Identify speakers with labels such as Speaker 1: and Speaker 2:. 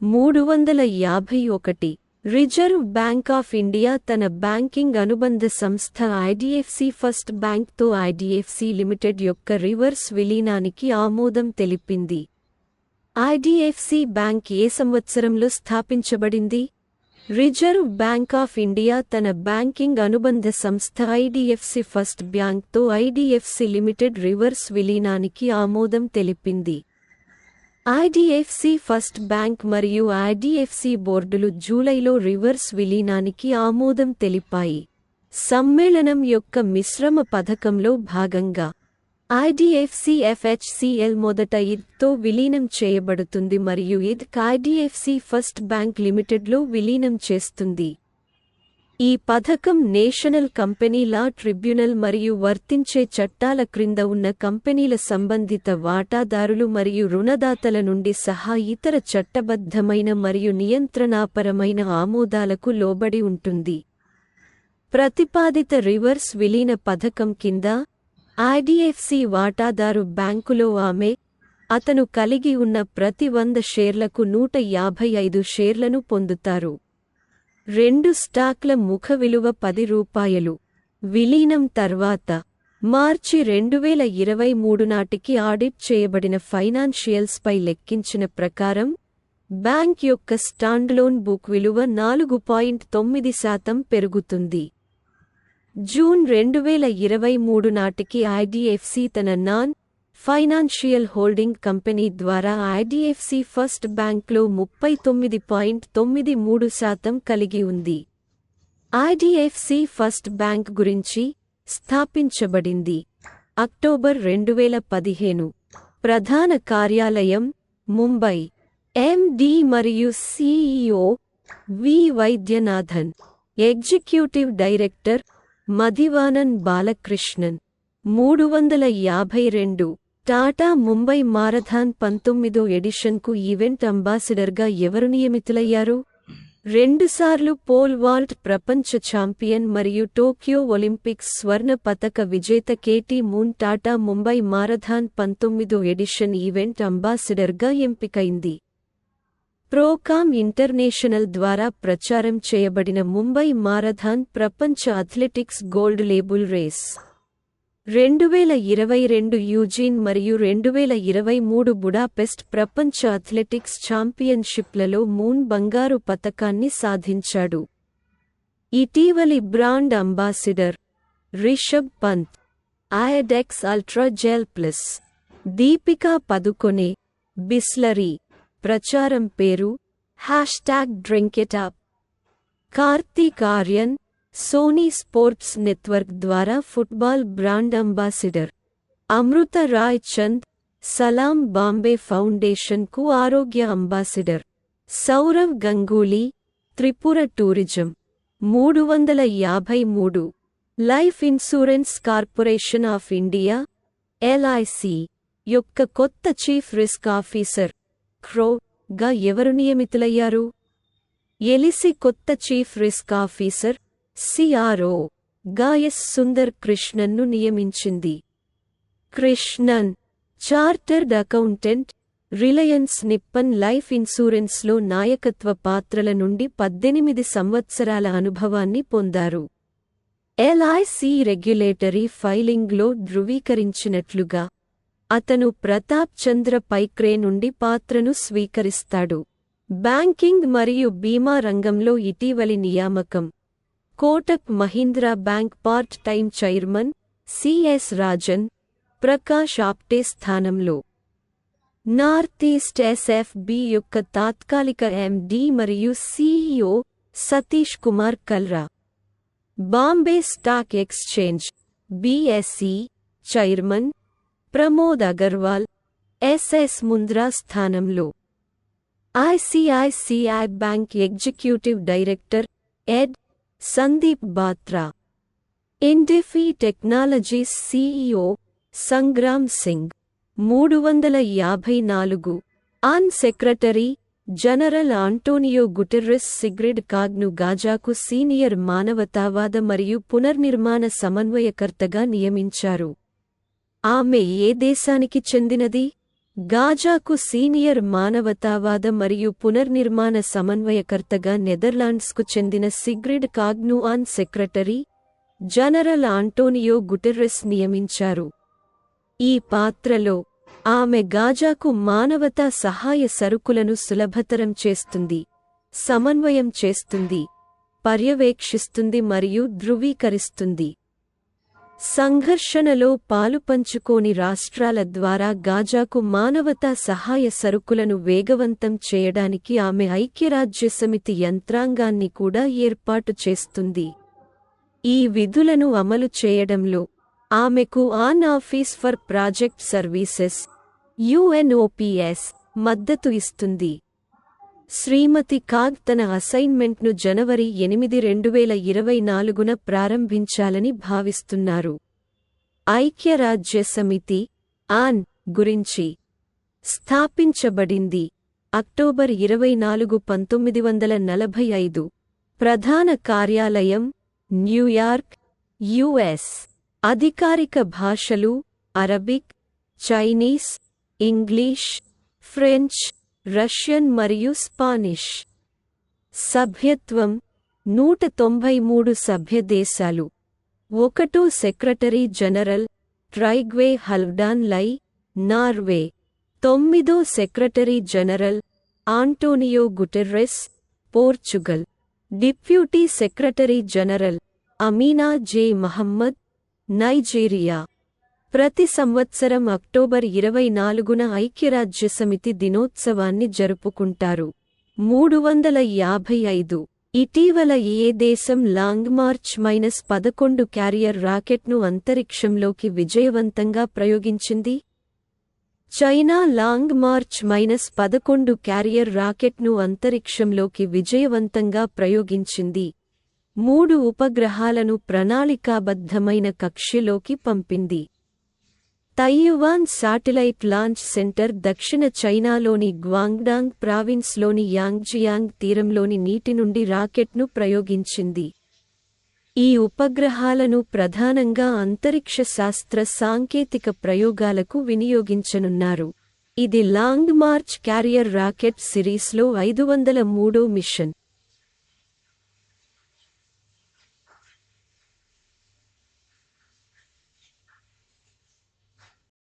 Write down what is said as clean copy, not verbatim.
Speaker 1: 351 Reserve Bank of India తన banking అనుబంధ సంస్థ ఐడిఎఫ్సి ఫస్ట్ బ్యాంక్తో ఐడిఎఫ్సి లిమిటెడ్ యొక్క రివర్స్ విలీనానికి ఆమోదం తెలిపింది. ఐడిఎఫ్సి బ్యాంక్ ఏ సంవత్సరంలో స్థాపించబడింది? రిజర్వ్ బ్యాంక్ ఆఫ్ ఇండియా తన బ్యాంకింగ్ అనుబంధ సంస్థ ఐడిఎఫ్సి ఫస్ట్ బ్యాంక్తో ఐడిఎఫ్సి లిమిటెడ్ రివర్స్ విలీనానికి ఆమోదం తెలిపింది. ఐడిఎఫ్సి ఫస్ట్ బ్యాంక్ మరియు ఐడిఎఫ్సి బోర్డులు జూలైలో రివర్స్ విలీనానికి ఆమోదం తెలిపాయి. సమ్మేళనం యొక్క మిశ్రమ పథకంలో భాగంగా ఐడిఎఫ్సి ఎఫ్హెచ్సిఎల్ మొదట ఇద్తో విలీనం చేయబడుతుంది మరియు ఇద్క్ ఐడిఎఫ్సి ఫస్ట్ బ్యాంక్ లిమిటెడ్లో విలీనం చేస్తుంది. ఈ పథకం నేషనల్ కంపెనీ లా ట్రిబ్యునల్ మరియు వర్తించే చట్టాల క్రింద ఉన్న కంపెనీల సంబంధిత వాటాదారులు మరియు రుణదాతల నుండి సహా ఇతర చట్టబద్ధమైన మరియు నియంత్రణాపరమైన ఆమోదాలకు లోబడి ఉంటుంది. ప్రతిపాదిత రివర్స్ విలీన పథకం కింద ఐడిఎఫ్సి వాటాదారు బ్యాంకులో అతను కలిగి ఉన్న ప్రతి 100 షేర్లకు 155 షేర్లను పొందుతారు. 2 స్టాక్ల ముఖ విలువ ₹10. విలీనం తర్వాత మార్చి 2023 నాటికి ఆడిట్ చేయబడిన ఫైనాన్షియల్స్పై లెక్కించిన ప్రకారం బ్యాంక్ యొక్క స్టాండ్లోన్ బుక్ విలువ 4.9% పెరుగుతుంది. జూన్ 2023 నాటికి ఐడిఎఫ్సి తన నాన్ ఫైనాన్షియల్ హోల్డింగ్ కంపెనీ ద్వారా ఐడిఎఫ్సి ఫస్ట్ బ్యాంక్లో 39.93% కలిగి ఉంది. ఐడిఎఫ్సి ఫస్ట్ బ్యాంక్ గురించి స్థాపించబడింది అక్టోబర్ 2015. ప్రధాన కార్యాలయం ముంబై. ఎండి మరియు CEO V Vaidyanathan. Executive director Madhivanan Balakrishnan. 352 Tata Mumbai marathon 19వ ఎడిషన్కు ఈవెంట్ అంబాసిడర్గా ఎవరు నియమితులయ్యారు? 2 సార్లు పోల్ వాల్ట్ ప్రపంచ ఛాంపియన్ మరియు టోక్యో ఒలింపిక్స్ స్వర్ణ పతక విజేత Katie Moon Tata Mumbai marathon 19వ ఎడిషన్ ఈవెంట్ అంబాసిడర్గా ఎంపికైంది. ప్రోకామ్ ఇంటర్నేషనల్ ద్వారా ప్రచారం చేయబడిన ముంబై మారథాన్ ప్రపంచ athletics gold label race 2022 Eugene మరియు 2023 బుడాపెస్ట్ ప్రపంచ అథ్లెటిక్స్ ఛాంపియన్షిప్లలో మూన్ బంగారు పతకాన్ని సాధించాడు. ఇటీవలి బ్రాండ్ అంబాసిడర్ రిషబ్ పంత్. ఐడెక్స్ ultra gel plus. Deepika Padukone. Bisleri. ప్రచారం పేరు #drink it up. Kartik Aaryan Sony Sports Network ద్వారా football brand ambassador. Amrita Rai Chand Salaam Bombay ఫౌండేషన్కు ఆరోగ్య ambassador. Sourav Ganguly Tripura tourism. 353 life insurance corporation of India LIC యొక్క కొత్త చీఫ్ రిస్క్ ఆఫీసర్ గా ఎవరు నియమితులయ్యారు? ఎలిసి కొత్త చీఫ్ రిస్క్ ఆఫీసర్ సిఆర్ఓ గా ఎస్ సుందర్ కృష్ణన్ను నియమించింది. Krishnan chartered accountant, Reliance Nippon life ఇన్సూరెన్స్లో నాయకత్వ పాత్రల నుండి 18 సంవత్సరాల అనుభవాన్ని పొందారు. ఎల్ఐసి రెగ్యులేటరీ ఫైలింగ్లో ధృవీకరించినట్లుగా అతను ప్రతాప్ చంద్ర పైక్రే నుండి పాత్రను స్వీకరిస్తాడు. బ్యాంకింగ్ మరియు బీమా రంగంలో ఇటీవలి నియామకం Kotak Mahindra bank part time chairman CS Rajan Prakash Apte స్థానంలో. నార్త్ ఈస్ట్ ఎస్ఎఫ్బి యొక్క తాత్కాలిక ఎండి మరియు CEO Satish Kumar Kalra. Bombay stock exchange BSE chairman Pramod Agarwal SS Mundra స్థానంలో. ICICI bank executive director ED Sandeep Batra. Indifi technologies CEO Sangram Singh. 354 UN secretary general Antonio Guterres Sigrid కాగ్ను గాజాకు సీనియర్ మానవతావాద మరియు పునర్నిర్మాణ సమన్వయకర్తగా నియమించారు. ఆమె ఏ దేశానికి చెందినది? గాజాకు సీనియర్ మానవతావాద మరియు పునర్నిర్మాణ సమన్వయకర్తగా నెదర్లాండ్స్కు చెందిన సిగ్రిడ్ కాగ్నుఆన్ సెక్రటరీ జనరల్ ఆంటోనియో గుటెర్రెస్ నియమించారు. ఈ పాత్రలో ఆమె గాజాకు మానవతా సహాయ సరుకులను సులభతరం చేస్తుంది, సమన్వయం చేస్తుంది, పర్యవేక్షిస్తుంది మరియు ధృవీకరిస్తుంది. సంఘర్షణలో పాలుపంచుకోని రాష్ట్రాల ద్వారా గాజాకు మానవతా సహాయ సరుకులను వేగవంతం చేయడానికి ఆమె ఐక్యరాజ్యసమితి యంత్రాంగాన్ని కూడా ఏర్పాటు చేస్తుంది. ఈ విధులను అమలు చేయడంలో ఆమెకు on office for project services (UNOPS) మద్దతు ఇస్తుంది. శ్రీమతి కాగ్ తన అసైన్మెంట్ను జనవరి 8, 2024న ప్రారంభించాలని భావిస్తున్నారు. ఐక్యరాజ్యసమితి ఆన్ గురించి స్థాపించబడింది అక్టోబర్ 24, 1945. ప్రధాన కార్యాలయం న్యూయార్క్, US. అధికారిక భాషలు Arabic, Chinese, English, French, Russian మరియు స్పానిష్. సభ్యత్వం 193 సభ్యదేశాలు. 1 secretary general Trygve Halvdan Lie, Norway. 9 secretary general Antonio Guterres, Portugal. Deputy secretary general Amina J Mohammed, Nigeria. ప్రతి సంవత్సరం అక్టోబర్ 24న ఐక్యరాజ్యసమితి దినోత్సవాన్ని జరుపుకుంటారు. 355. ఇటీవల ఏ దేశం లాంగ్ మార్చ్ -11 క్యారియర్ రాకెట్ను అంతరిక్షంలోకి విజయవంతంగా ప్రయోగించింది? చైనా లాంగ్ మార్చ్ -11 క్యారియర్ రాకెట్ను అంతరిక్షంలోకి విజయవంతంగా ప్రయోగించింది. 3 ఉపగ్రహాలను ప్రణాళికాబద్ధమైన కక్ష్యలోకి పంపింది. తైయువాన్ శాటిలైట్ లాంచ్ సెంటర్ దక్షిణ చైనాలోని గ్వాంగ్డాంగ్ ప్రావిన్స్లోని యాంగ్జియాంగ్ తీరంలోని నీటి నుండి రాకెట్ను ప్రయోగించింది. ఈ ఉపగ్రహాలను ప్రధానంగా అంతరిక్ష శాస్త్ర సాంకేతిక ప్రయోగాలకు వినియోగించనున్నారు. ఇది లాంగ్ మార్చ్ క్యారియర్ రాకెట్ సిరీస్లో 503వ మిషన్.